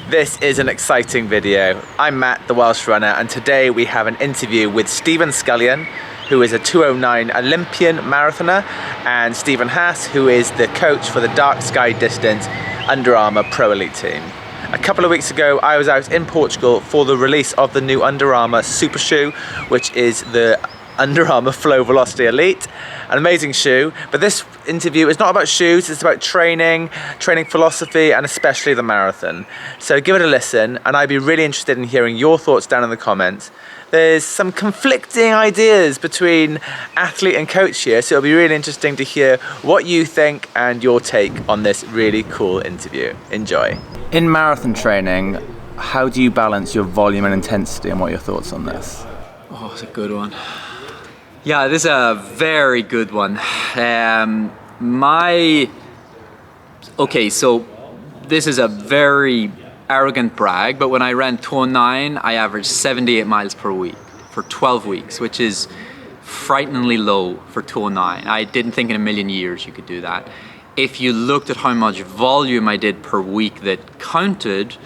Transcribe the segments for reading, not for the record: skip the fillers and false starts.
This is an exciting video. I'm Matt, the Welsh runner, and today we have an interview with Scullion, who is a 2:09 Olympian marathoner, and Haas, who is the coach for the dark sky distance Under Armour Pro Elite team. A couple of weeks ago, I was out in Portugal for the release of the new Under Armour super shoe, which is the Under Armour Flow Velociti Elite. An amazing shoe, but this interview is not about shoes, it's about training philosophy, and especially the marathon. So give it a listen, and I'd be really interested in hearing your thoughts down in the comments. There's some conflicting ideas between athlete and coach here, so it'll be really interesting to hear what you think and your take on this really cool interview. Enjoy. In marathon training, how do you balance your volume and intensity, and what are your thoughts on this? Oh, it's a good one. Yeah, this is a very good one. So this is a very arrogant brag, but when I ran 2:09, I averaged 78 miles per week for 12 weeks, which is frighteningly low for 2:09. I didn't think in a million years you could do that. If you looked at how much volume I did per week that counted,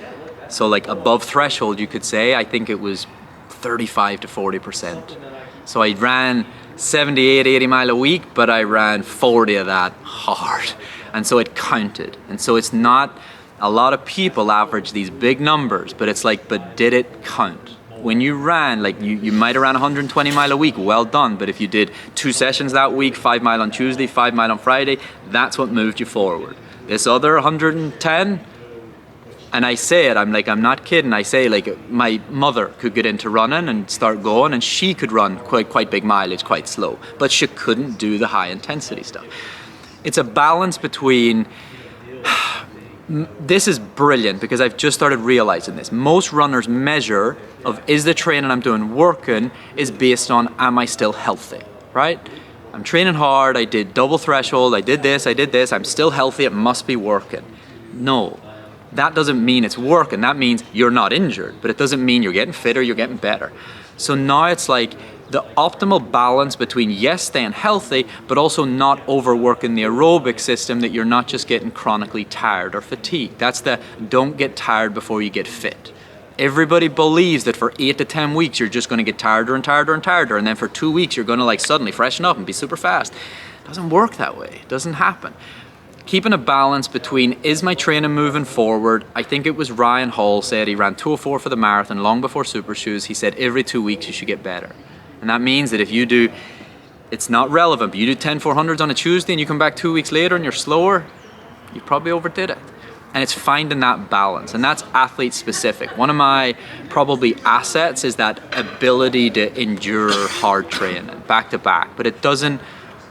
so like above threshold, you could say, I think it was 35 to 40%. So I ran 78, 80 mile a week, but I ran 40 of that hard. And so it counted. And so it's not, a lot of people average these big numbers, but it's like, but did it count? When you ran, like you might have ran 120 mile a week, well done. But if you did 2 sessions that week, 5 mile on Tuesday, 5 mile on Friday, that's what moved you forward. This other 110, and I say it, I'm not kidding. I say, like, my mother could get into running and start going, and she could run quite big mileage, quite slow, but she couldn't do the high intensity stuff. It's a balance between, this is brilliant because I've just started realizing this. Most runners' measure of is the training I'm doing working is based on, am I still healthy, right? I'm training hard, I did double threshold, I did this, I'm still healthy, it must be working. No. That doesn't mean it's working. That means you're not injured, but it doesn't mean you're getting fitter, you're getting better. So now it's like the optimal balance between, yes, staying healthy, but also not overworking the aerobic system, that you're not just getting chronically tired or fatigued. That's the don't get tired before you get fit. Everybody believes that for 8 to 10 weeks, you're just gonna get tireder and tireder and tireder, and then for 2 weeks, you're gonna like suddenly freshen up and be super fast. It doesn't work that way, it doesn't happen. Keeping a balance between, is my training moving forward? I think it was Ryan Hall said, he ran 2:04 for the marathon long before super shoes. He said every 2 weeks you should get better. And that means that if you do, it's not relevant, but you do 10 400s on a Tuesday and you come back 2 weeks later and you're slower, you probably overdid it. And it's finding that balance, and that's athlete specific. One of my probably assets is that ability to endure hard training back to back, but it doesn't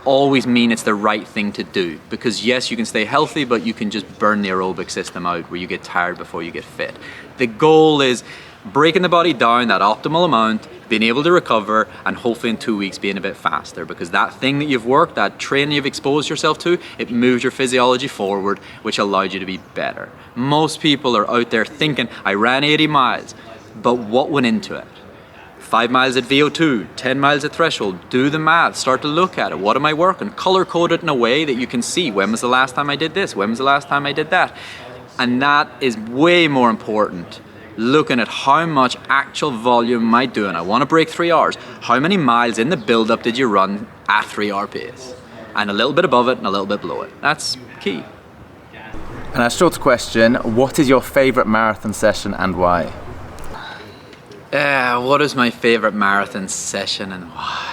always mean it's the right thing to do, because yes, you can stay healthy, but you can just burn the aerobic system out where you get tired before you get fit. The goal is breaking the body down that optimal amount, being able to recover, and hopefully in 2 weeks being a bit faster, because that thing that you've worked, that training you've exposed yourself to, it moves your physiology forward, which allows you to be better. Most people are out there thinking, I ran 80 miles, but what went into it? 5 miles at VO2, 10 miles at threshold, do the math, start to look at it. What am I working? Color code it in a way that you can see, when was the last time I did this? When was the last time I did that? And that is way more important. Looking at how much actual volume am I doing? I want to break 3 hours. How many miles in the build-up did you run at 3 hour pace? And a little bit above it and a little bit below it. That's key. And a short question, what is your favorite marathon session and why? What is my favorite marathon session and why?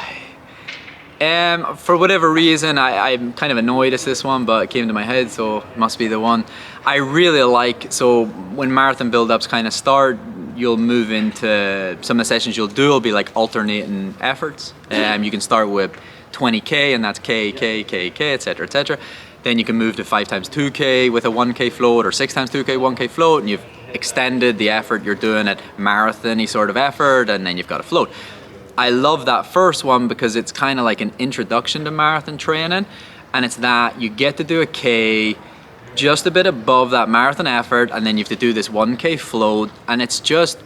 For whatever reason, I'm kind of annoyed at this one, but it came to my head, so it must be the one. I really like, so when marathon build-ups kind of start, you'll move into, some of the sessions you'll do will be like alternating efforts. You can start with 20K, and that's K, etc., etc. Then you can move to 5 times 2K with a 1K float, or 6 times 2K, 1K float, and you've extended the effort you're doing at marathon-y sort of effort, and then you've got a float. I love that first one because it's kind of like an introduction to marathon training, and it's that you get to do a K just a bit above that marathon effort, and then you have to do this 1K float, and it's just,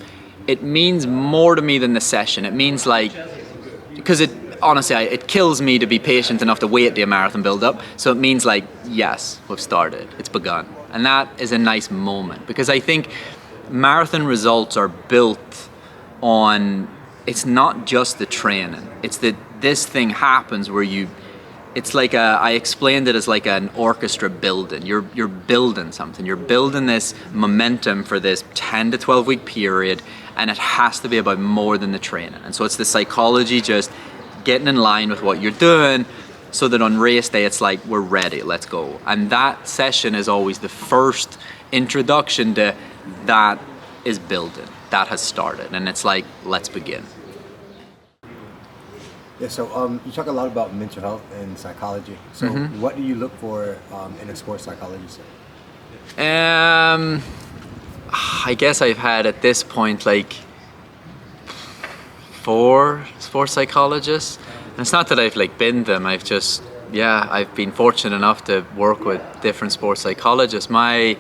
it means more to me than the session. It means like, because honestly, it kills me to be patient enough to wait the marathon build up. So it means like, yes, we've started, it's begun. And that is a nice moment, because I think marathon results are built on, it's not just the training, it's that this thing happens where it's like I explained it as like an orchestra building. You're building something. You're building this momentum for this 10 to 12 week period, and it has to be about more than the training. And so it's the psychology just getting in line with what you're doing, so that on race day it's like, we're ready, let's go. And that session is always the first introduction to that is building, that has started, and it's like, let's begin. Yeah, so you talk a lot about mental health and psychology. So what do you look for in a sports psychologist? I guess I've had at this point like 4 sports psychologists. And it's not that I've like been them, I've been fortunate enough to work with different sports psychologists. My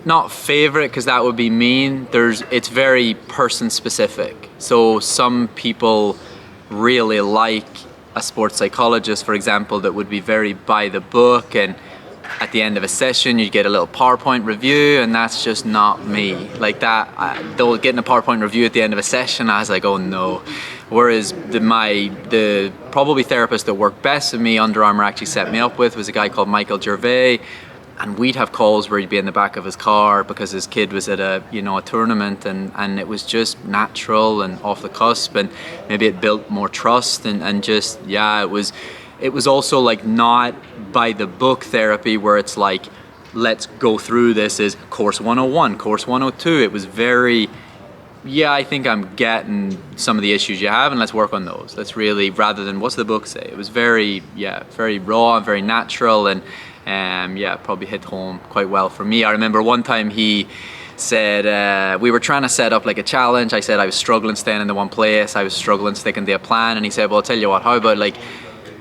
not favorite, because that would be mean, it's very person specific. So some people really like a sports psychologist, for example, that would be very by the book, and at the end of a session you get a little PowerPoint review, and that's just not me. Like that, though, getting a PowerPoint review at the end of a session, I was like, oh no. Whereas the probably therapist that worked best with me, Under Armour actually set me up with, was a guy called Michael Gervais. And we'd have calls where he'd be in the back of his car because his kid was at a tournament, and it was just natural and off the cusp, and maybe it built more trust, and just, yeah, it was also like not by the book therapy where it's like, let's go through this as course 101, course 102. It was very, yeah, I think I'm getting some of the issues you have, and let's work on those. Let's really, rather than what's the book say? It was very raw and very natural, and probably hit home quite well for me. I remember one time he said, we were trying to set up like a challenge. I said I was struggling staying in the one place. I was struggling sticking to a plan. And he said, well, I'll tell you what, how about like,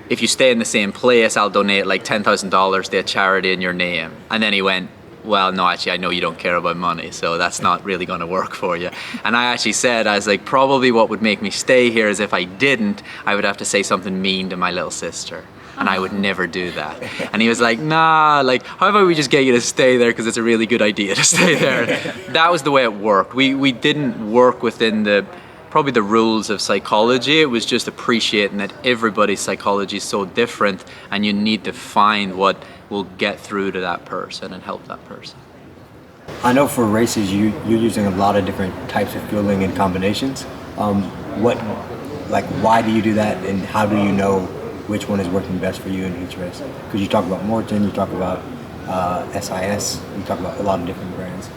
if you stay in the same place, I'll donate like $10,000 to a charity in your name. And then he went, well, no, actually, I know you don't care about money, so that's not really going to work for you. And I actually said, I was like, probably what would make me stay here is if I didn't, I would have to say something mean to my little sister. And I would never do that. And he was like, nah, like, how about we just get you to stay there because it's a really good idea to stay there. That was the way it worked. We didn't work within probably the rules of psychology. It was just appreciating that everybody's psychology is so different, and you need to find what will get through to that person and help that person. I know for races you're using a lot of different types of fueling and combinations. Why do you do that, and how do you know which one is working best for you in each race? Because you talk about Morton, you talk about SIS, you talk about a lot of different brands.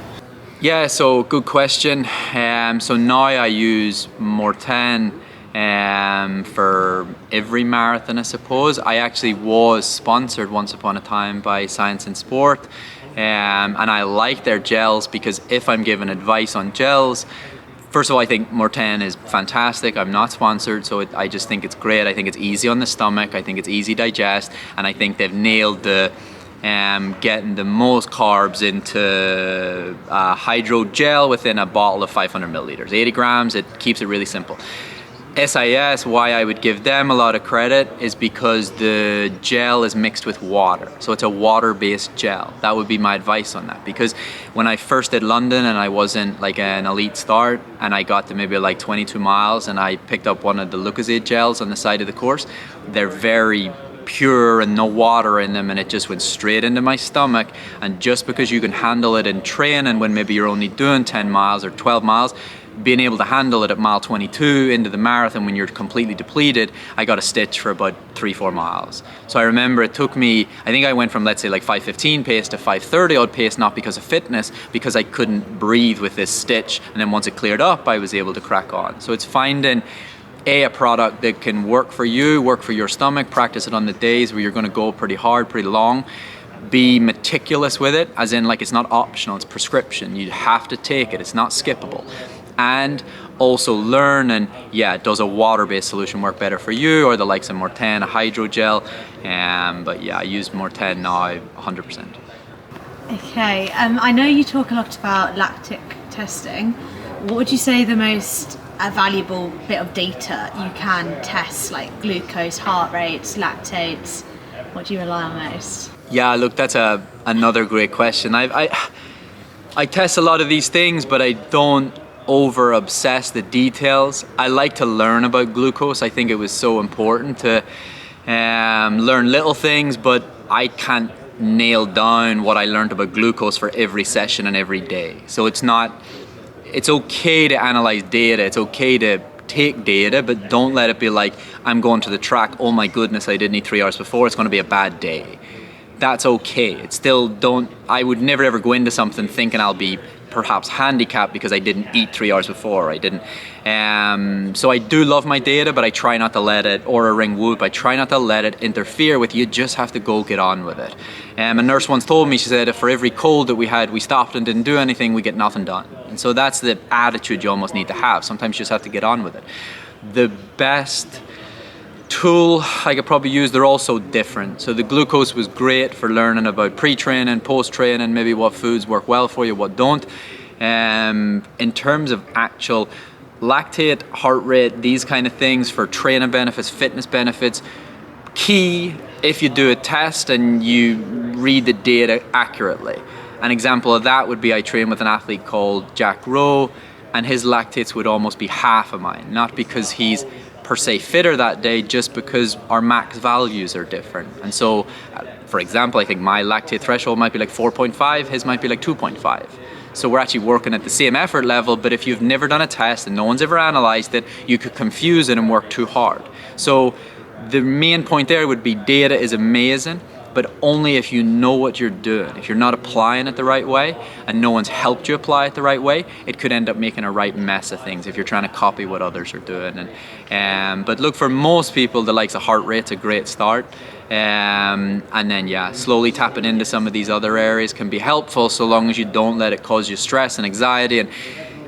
Yeah, so good question. So now I use Morten for every marathon, I suppose. I actually was sponsored once upon a time by Science and Sport, and I like their gels because if I'm given advice on gels, first of all, I think Morten is fantastic. I'm not sponsored, so I just think it's great. I think it's easy on the stomach. I think it's easy to digest, and I think they've nailed the getting the most carbs into hydro gel within a bottle of 500 milliliters, 80 grams. It keeps it really simple. SIS, why I would give them a lot of credit is because the gel is mixed with water. So it's a water-based gel. That would be my advice on that. Because when I first did London and I wasn't like an elite start, and I got to maybe like 22 miles and I picked up one of the Lucozade gels on the side of the course, they're very pure and no water in them, and it just went straight into my stomach. And just because you can handle it in training when maybe you're only doing 10 miles or 12 miles, being able to handle it at mile 22 into the marathon when you're completely depleted, I got a stitch for about 3-4 miles. So I remember it took me, I think I went from, let's say, like 5:15 pace to 5:30 odd pace, not because of fitness, because I couldn't breathe with this stitch. And then once it cleared up, I was able to crack on. So it's finding a product that can work for you, work for your stomach, practice it on the days where you're going to go pretty hard, pretty long. Be meticulous with it, as in like it's not optional, it's prescription. You have to take it, it's not skippable. And also learn, and does a water-based solution work better for you, or the likes of Morten, a hydrogel? But yeah, I use Morten now 100%. Okay, I know you talk a lot about lactic testing. What would you say the most valuable bit of data you can test, like glucose, heart rates, lactates? What do you rely on most? Yeah, look, that's another great question. I test a lot of these things, but I don't over obsess the details. I like to learn about glucose. I think it was so important to learn little things, but I can't nail down what I learned about glucose for every session and every day. So it's okay to analyze data, it's okay to take data, but don't let it be like, I'm going to the track, oh my goodness, I didn't eat 3 hours before, it's going to be a bad day. That's okay. It's still I would never ever go into something thinking I'll be perhaps handicapped because I didn't eat 3 hours before. So I do love my data, but I try not to let it, or a ring whoop, I try not to let it interfere with you. Just have to go get on with it. A nurse once told me, she said, if for every cold that we had, we stopped and didn't do anything, we get nothing done. And so that's the attitude you almost need to have. Sometimes you just have to get on with it. The best tool I could probably use, they're all so different. So the glucose was great for learning about pre-training, post-training, maybe what foods work well for you, what don't. In terms of actual lactate, heart rate, these kind of things for training benefits, fitness benefits, key if you do a test and you read the data accurately. An example of that would be I train with an athlete called Jack Rowe, and his lactates would almost be half of mine, not because he's per se fitter that day, just because our max values are different. And so, for example, I think my lactate threshold might be like 4.5, his might be like 2.5. So we're actually working at the same effort level, but if you've never done a test and no one's ever analyzed it, you could confuse it and work too hard. So the main point there would be data is amazing, but only if you know what you're doing. If you're not applying it the right way and no one's helped you apply it the right way, it could end up making a right mess of things if you're trying to copy what others are doing. But look, for most people, the likes of heart rate's a great start. And then, yeah, slowly tapping into some of these other areas can be helpful, so long as you don't let it cause you stress and anxiety. And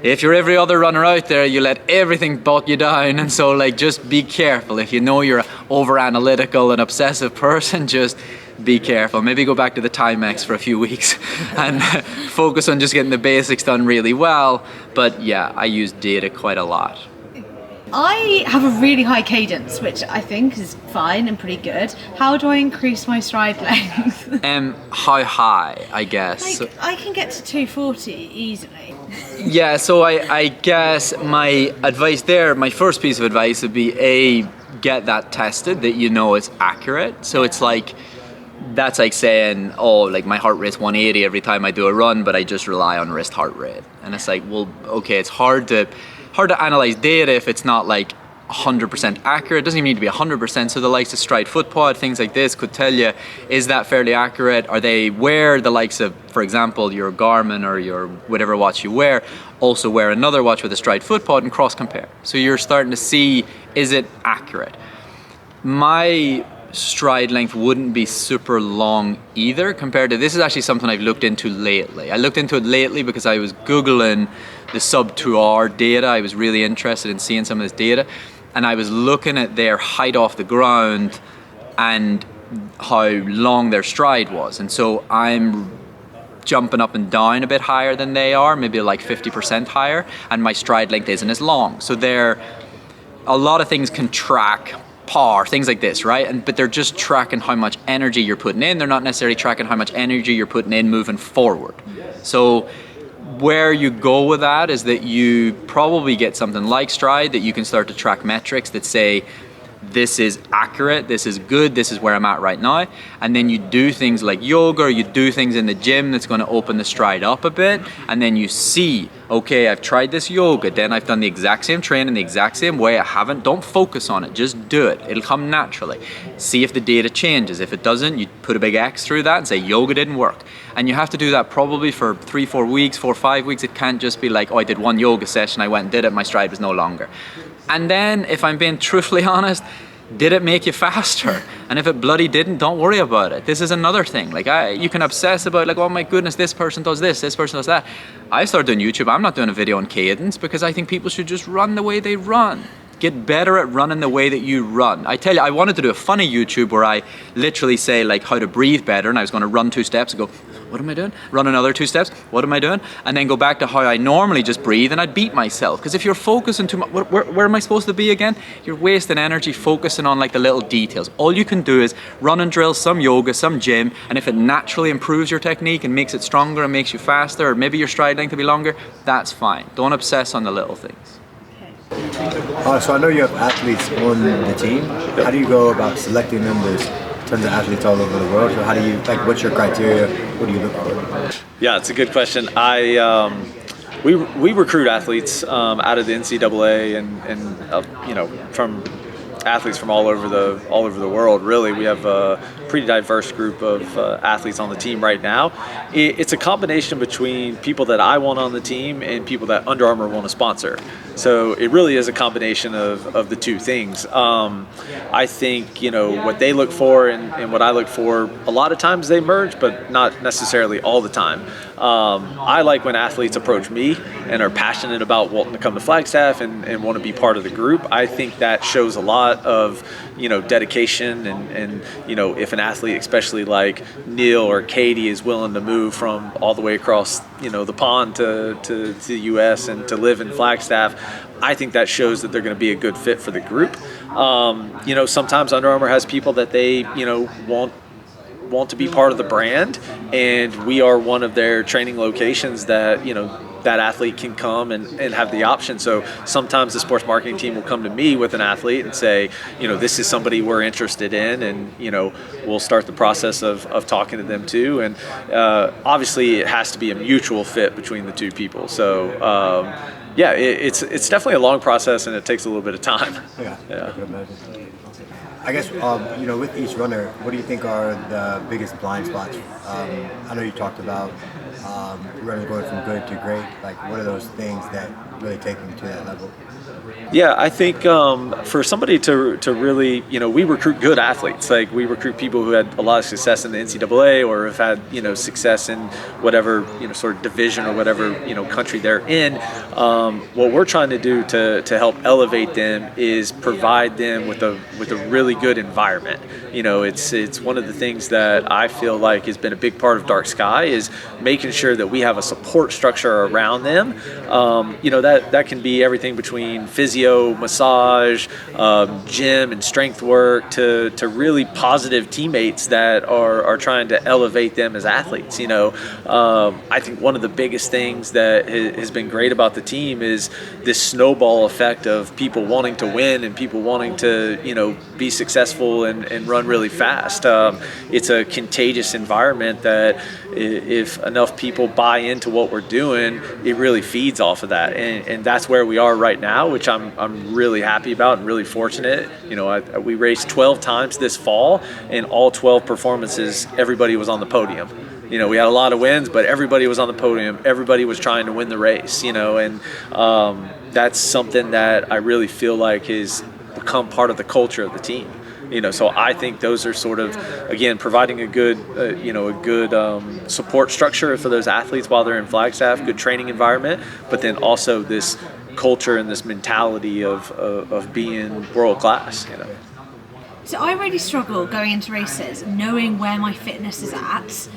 if you're every other runner out there, you let everything bog you down. And so, like, just be careful. If you know you're an over-analytical and obsessive person, just be careful. Maybe go back to the Timex for a few weeks and focus on just getting the basics done really well. But yeah, I use data quite a lot. I have a really high cadence, which I think is fine and pretty good. How do I increase my stride length? How high, I guess. Like, I can get to 240 easily. Yeah, so I guess my advice there, my first piece of advice would be get that tested, that you know it's accurate. So it's like, that's like saying, oh, like my heart rate's 180 every time I do a run, but I just rely on wrist heart rate. And it's like, well, okay, it's hard to analyze data if it's not like 100% accurate. It doesn't even need to be 100%. So the likes of stride foot pod, things like this could tell you, is that fairly accurate? Are they wear the likes of, for example, your Garmin or your whatever watch you wear, also wear another watch with a stride foot pod and cross compare. So you're starting to see, is it accurate? My stride length wouldn't be super long either compared to, this is actually something I've looked into lately. I looked into it lately because I was Googling the sub 2 hour data. I was really interested in seeing some of this data, and I was looking at their height off the ground and how long their stride was. And so I'm jumping up and down a bit higher than they are, maybe like 50% higher, and my stride length isn't as long. So a lot of things can track power, things like this, right? But they're just tracking how much energy you're putting in. They're not necessarily tracking how much energy you're putting in moving forward. So where you go with that is that you probably get something like Stride, that you can start to track metrics that say, this is accurate, this is good, this is where I'm at right now. And then you do things like yoga, or you do things in the gym that's going to open the stride up a bit. And then you see, okay, I've tried this yoga, then I've done the exact same training the exact same way. I haven't, don't focus on it, just do it. It'll come naturally. See if the data changes. If it doesn't, you put a big X through that and say yoga didn't work. And you have to do that probably for 3-4 weeks, 4-5 weeks. It can't just be like, oh, I did one yoga session, I went and did it, my stride was no longer. And then, if I'm being truthfully honest, did it make you faster? And if it bloody didn't, don't worry about it. This is another thing. Like, you can obsess about, like, oh my goodness, this person does this person does that. I started doing YouTube. I'm not doing a video on cadence because I think people should just run the way they run. Get better at running the way that you run. I tell you, I wanted to do a funny YouTube where I literally say like how to breathe better, and I was going to run 2 steps and go, what am I doing? Run another 2 steps, what am I doing? And then go back to how I normally just breathe, and I'd beat myself. Because if you're focusing too much, where am I supposed to be again? You're wasting energy focusing on like the little details. All you can do is run and drill some yoga, some gym, and if it naturally improves your technique and makes it stronger and makes you faster, or maybe your stride length to be longer, that's fine. Don't obsess on the little things. So I know you have athletes on the team. How do you go about selecting them? There's tons of athletes all over the world. So how do you, like, what's your criteria? What do you look for? Yeah, it's a good question. We recruit athletes out of the NCAA and from athletes from all over the world. Really, we have a pretty diverse group of athletes on the team right now. It's a combination between people that I want on the team and people that Under Armour want to sponsor. So it really is a combination of the two things. I think what they look for and what I look for, a lot of times they merge, but not necessarily all the time. I like when athletes approach me and are passionate about wanting to come to Flagstaff and want to be part of the group. I think that shows a lot of dedication and if an athlete, especially like Neil or Katie, is willing to move from all the way across the pond to the US and to live in Flagstaff, I think that shows that they're going to be a good fit for the group. Sometimes Under Armour has people that they want to be part of the brand, and we are one of their training locations that that athlete can come and have the option. So sometimes the sports marketing team will come to me with an athlete and say, this is somebody we're interested in, and we'll start the process of talking to them too. And obviously it has to be a mutual fit between the two people. So it's definitely a long process, and it takes a little bit of time. Yeah. I can imagine. I guess, with each runner, what do you think are the biggest blind spots? I know you talked about running going from good to great. Like, what are those things that really take them to that level? Yeah, I think for somebody to really, we recruit good athletes. Like, we recruit people who had a lot of success in the NCAA or have had, success in whatever, sort of division or whatever, country they're in. What we're trying to do to help elevate them is provide them with a really good environment. It's one of the things that I feel like has been a big part of Dark Sky is making sure that we have a support structure around them. That can be everything between physio, massage, gym and strength work to really positive teammates that are trying to elevate them as athletes. I think one of the biggest things that has been great about the team is this snowball effect of people wanting to win and people wanting to, be successful and run really fast. It's a contagious environment that if enough people buy into what we're doing, it really feeds off of that. And that's where we are right now, which I'm really happy about and really fortunate. We raced 12 times this fall, and all 12 performances, everybody was on the podium. We had a lot of wins, but everybody was on the podium. Everybody was trying to win the race, and that's something that I really feel like has become part of the culture of the team. So I think those are sort of, again, providing a good, support structure for those athletes while they're in Flagstaff, good training environment, but then also this culture and this mentality of being world class. So I really struggle going into races, knowing where my fitness is at.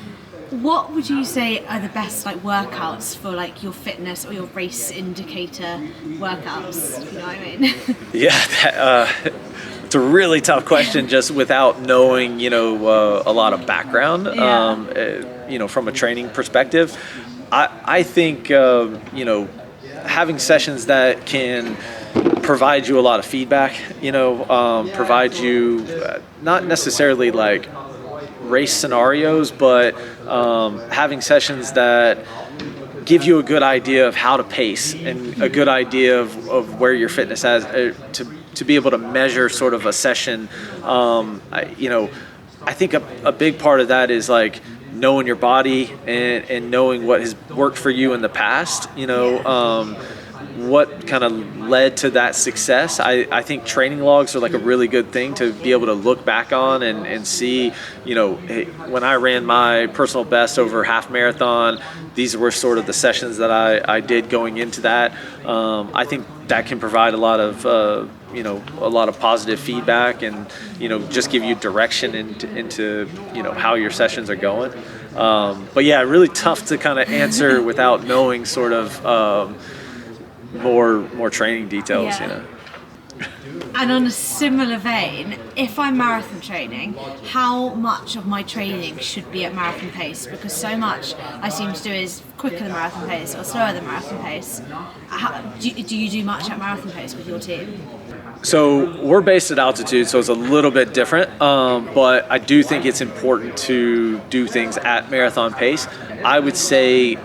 What would you say are the best workouts for your fitness or your race indicator workouts? You know what I mean? Yeah, it's a really tough question just without knowing, a lot of background, from a training perspective. I think, having sessions that can provide you a lot of feedback, provide you not necessarily race scenarios, but having sessions that give you a good idea of how to pace and a good idea of where your fitness has to be able to measure sort of a session. I think a big part of that is knowing your body and knowing what has worked for you in the past, what kind of led to that success. I think training logs are a really good thing to be able to look back on and see, when I ran my personal best over half marathon, these were sort of the sessions that I did going into that. I think that can provide a lot of positive feedback and, just give you direction into how your sessions are going. But yeah, really tough to kind of answer without knowing sort of more training details, you know. And on a similar vein, if I'm marathon training, how much of my training should be at marathon pace? Because so much I seem to do is quicker than marathon pace or slower than marathon pace. Do you do much at marathon pace with your team? So we're based at altitude, so it's a little bit different, but I do think it's important to do things at marathon pace. I would say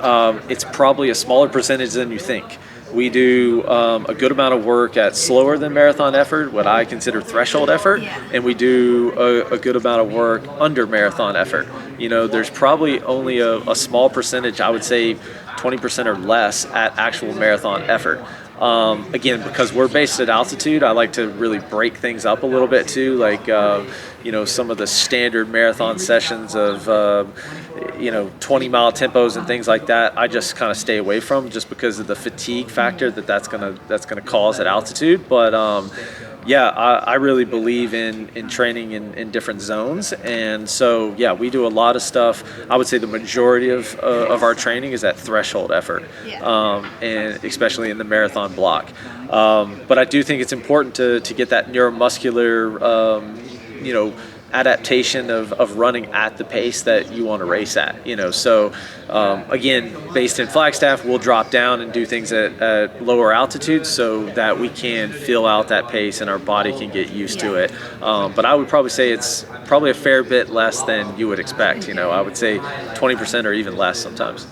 it's probably a smaller percentage than you think. We do a good amount of work at slower than marathon effort, what I consider threshold effort, and we do a good amount of work under marathon effort. You know, there's probably only a small percentage, I would say 20% or less, at actual marathon effort. Again, because we're based at altitude, I like to really break things up a little bit too, like you know, some of the standard marathon sessions of 20-mile tempos and things like that. I just kind of stay away from, just because of the fatigue factor that's gonna cause at altitude. But yeah, I really believe in training in different zones, and so yeah, we do a lot of stuff. I would say the majority of our training is at threshold effort, and especially in the marathon block. But I do think it's important to get that neuromuscular adaptation of running at the pace that you want to race at, you know. So again, based in Flagstaff, we'll drop down and do things at lower altitudes so that we can fill out that pace and our body can get used to it. But I would probably say it's probably a fair bit less than you would expect, you know. I would say 20% or even less sometimes.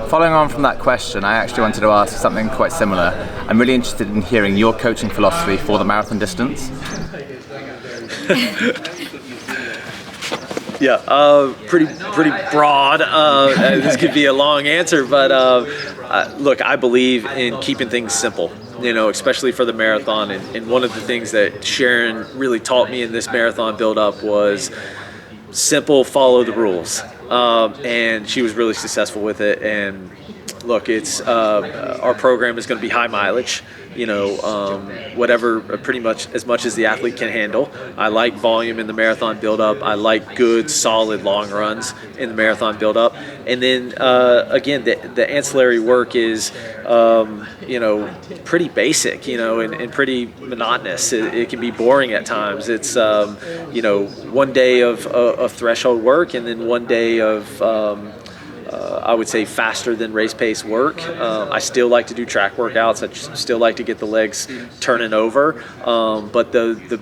Following on from that question, I actually wanted to ask something quite similar. I'm really interested in hearing your coaching philosophy for the marathon distance. Yeah, pretty broad. This could be a long answer, but look, I believe in keeping things simple, you know, especially for the marathon. And one of the things that Sharon really taught me in this marathon build-up was simple, follow the rules. And she was really successful with it. And look, it's our program is going to be high mileage. You know, whatever, pretty much as the athlete can handle. I like volume in the marathon build-up. I like good, solid long runs in the marathon build-up. And then, again, the ancillary work is, pretty basic, you know, and pretty monotonous. It can be boring at times. It's, one day of threshold work and then one day of I would say faster than race pace work. I still like to do track workouts. I still like to get the legs turning over. But the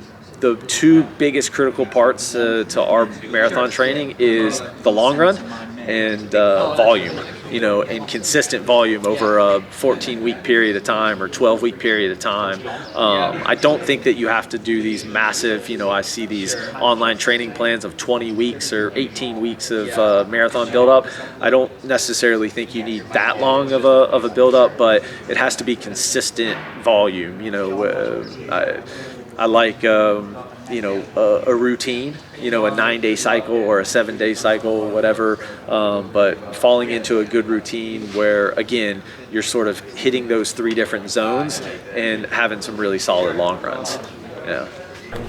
two biggest critical parts to our marathon training is the long run and volume, you know, and consistent volume over a 14-week period of time or 12-week period of time. I don't think that you have to do these massive, you know, I see these online training plans of 20 weeks or 18 weeks of marathon build-up. I don't necessarily think you need that long of a build-up, but it has to be consistent volume. You know, I like a routine, you know, a 9-day cycle or a 7-day cycle, whatever, but falling into a good routine where, again, you're sort of hitting those 3 different zones and having some really solid long runs. Yeah.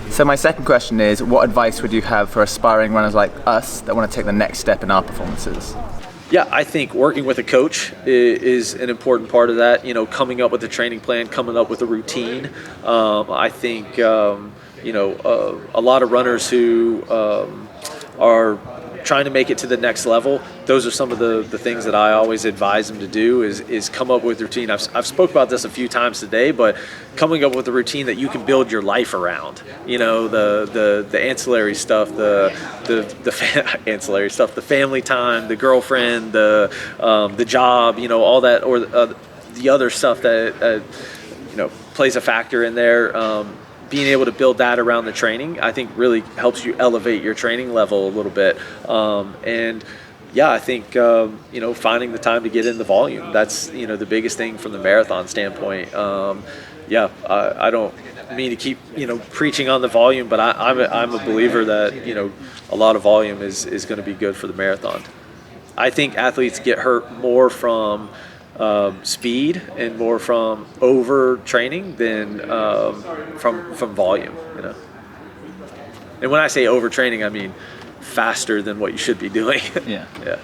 So my second question is, what advice would you have for aspiring runners like us that want to take the next step in our performances? Yeah, I think working with a coach is an important part of that. You know, coming up with a training plan, coming up with a routine. I think, a lot of runners who are trying to make it to the next level, those are some of the things that I always advise them to do is come up with a routine. I've spoke about this a few times today, but coming up with a routine that you can build your life around. You know, the ancillary stuff, the ancillary stuff, the family time, the girlfriend, the job, you know, all that, or the other stuff that plays a factor in there. Being able to build that around the training, I think, really helps you elevate your training level a little bit. And yeah, I think finding the time to get in the volume, that's the biggest thing from the marathon standpoint. I don't mean to keep preaching on the volume, but I'm a believer that a lot of volume is going to be good for the marathon. I think athletes get hurt more from speed and more from over training than from volume, you know. And when I say over training, I mean faster than what you should be doing. Yeah. Yeah.